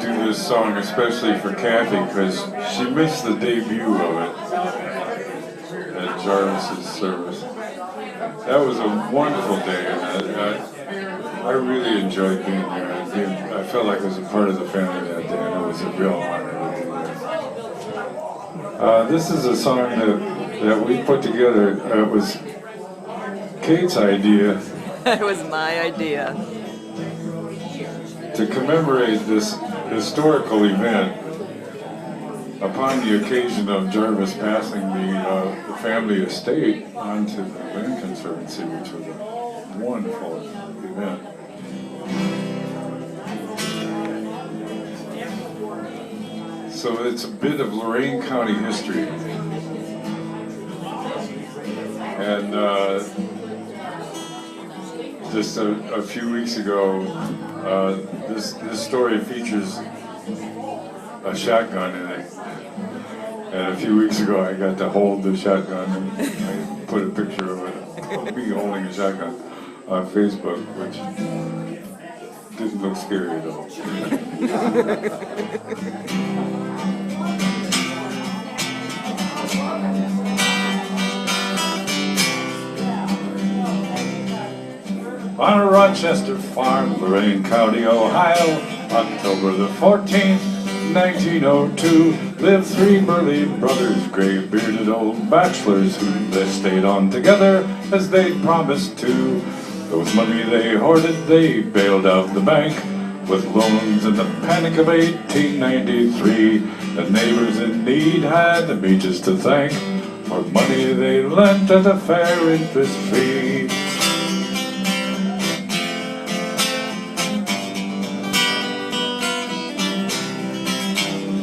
do this song especially for Kathy because she missed the debut of it at Jarvis's service. That was a wonderful day, and I really enjoyed being there. I felt like I was a part of the family that day, and it was a real honor to be there. This is a song that we put together. It was Kate's idea. It was my idea. To commemorate this historical event upon the occasion of Jarvis passing the family estate onto the Land Conservancy, which was a wonderful event. So it's a bit of Lorain County history. And just a few weeks ago, this story features a shotgun in it. And a few weeks ago, I got to hold the shotgun, and I put a picture of me holding a shotgun on Facebook, which didn't look scary at all. On a Rochester farm, Lorain County, Ohio, October the 14th, 1902, lived three burly brothers, gray-bearded old bachelors who they stayed on together as they'd promised to. Those money they hoarded, they bailed out the bank with loans in the panic of 1893. The neighbors in need had the Meaches to thank for money they lent at a fair interest fee.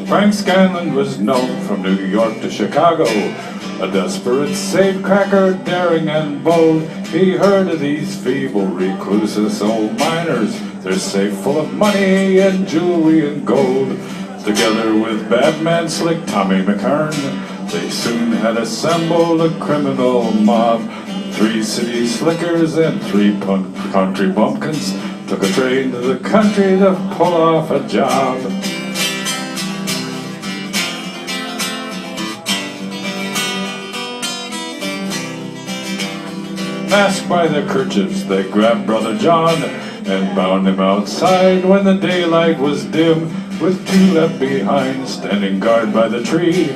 Frank Scanlon was known from New York to Chicago, a desperate safecracker, daring and bold. He heard of these feeble, reclusive old miners, their safe full of money and jewelry and gold. Together with Badman Slick Tommy McKern, they soon had assembled a criminal mob. 3 city slickers and 3 country bumpkins took a train to the country to pull off a job. Masked by their kerchiefs, they grabbed Brother John and bound him outside when the daylight was dim, with 2 left behind, standing guard by the tree.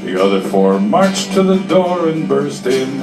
The other 4 marched to the door and burst in.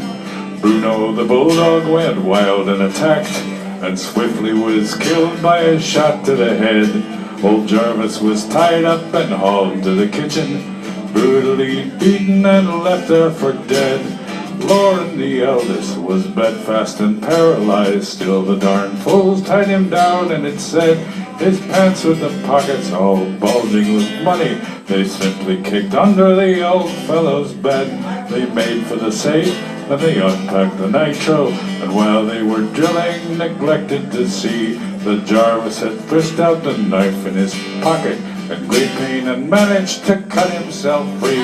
Bruno the bulldog went wild and attacked, and swiftly was killed by a shot to the head. Old Jarvis was tied up and hauled to the kitchen, brutally beaten and left there for dead. Lauren, the eldest, was bedfast and paralyzed. Still the darn fools tied him down, and it said his pants with the pockets all bulging with money they simply kicked under the old fellow's bed. They made for the safe, and they unpacked the nitro, and while they were drilling, neglected to see that Jarvis had fished out the knife in his pocket in great pain and managed to cut himself free.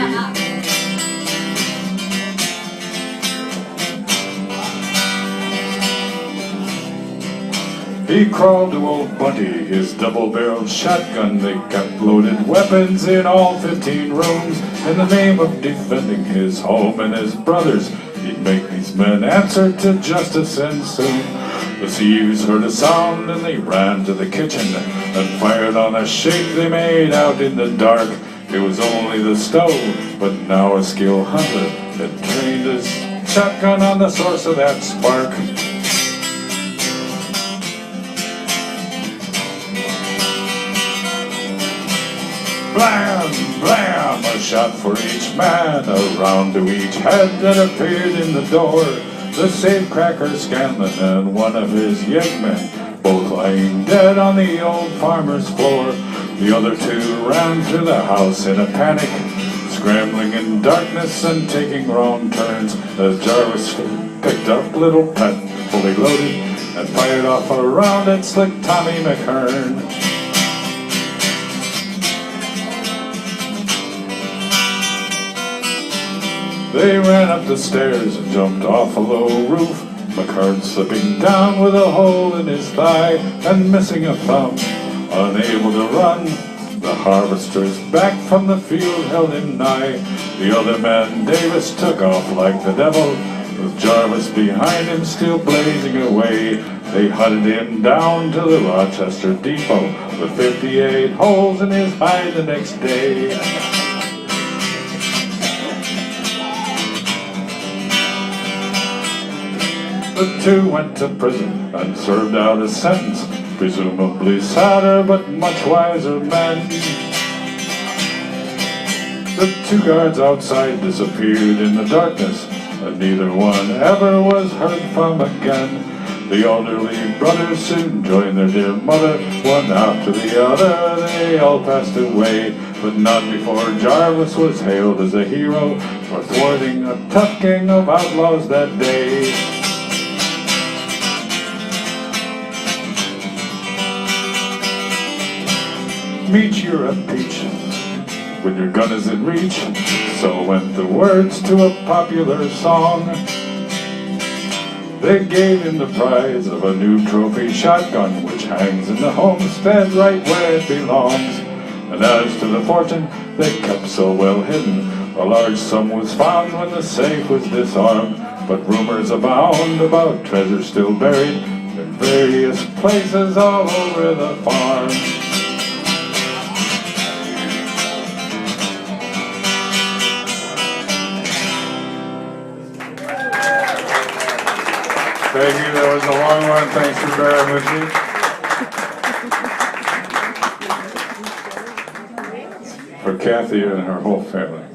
He crawled to old Bunty, his double-barreled shotgun. They kept loaded weapons in all 15 rooms. In the name of defending his home and his brothers, he'd make these men answer to justice, and soon the thieves heard a sound and they ran to the kitchen and fired on a shape they made out in the dark. It was only the stove, but now a skilled hunter had trained his shotgun on the source of that spark. Blam! Blam! A shot for each man, a round to each head that appeared in the door. The safecracker Scanlon and one of his yeggmen, both lying dead on the old farmer's floor. The other 2 ran through the house in a panic, scrambling in darkness and taking wrong turns as Jarvis picked up Little Pet, fully loaded, and fired off a round at Slick Tommy McKern. They ran up the stairs and jumped off a low roof, McKern slipping down with a hole in his thigh and missing a thumb. Unable to run, harvesters back from the field held him nigh. The other man, Davis, took off like the devil, with Jarvis behind him still blazing away. They hunted him down to the Rochester depot, with 58 holes in his hide the next day. The two went to prison and served out a sentence, presumably sadder but much wiser men. The two guards outside disappeared in the darkness, and neither one ever was heard from again. The elderly brothers soon joined their dear mother, one after the other they all passed away, but not before Jarvis was hailed as a hero for thwarting a tough gang of outlaws that day. Meach, you're a peach when your gun is in reach, so went the words to a popular song. They gave him the prize of a new trophy shotgun, which hangs in the homestead right where it belongs. And as to the fortune they kept so well hidden, a large sum was found when the safe was disarmed. But rumors abound about treasure still buried in various places all over the farm. Thank you. That was a long one. Thanks for bearing with me. For Kathy and her whole family.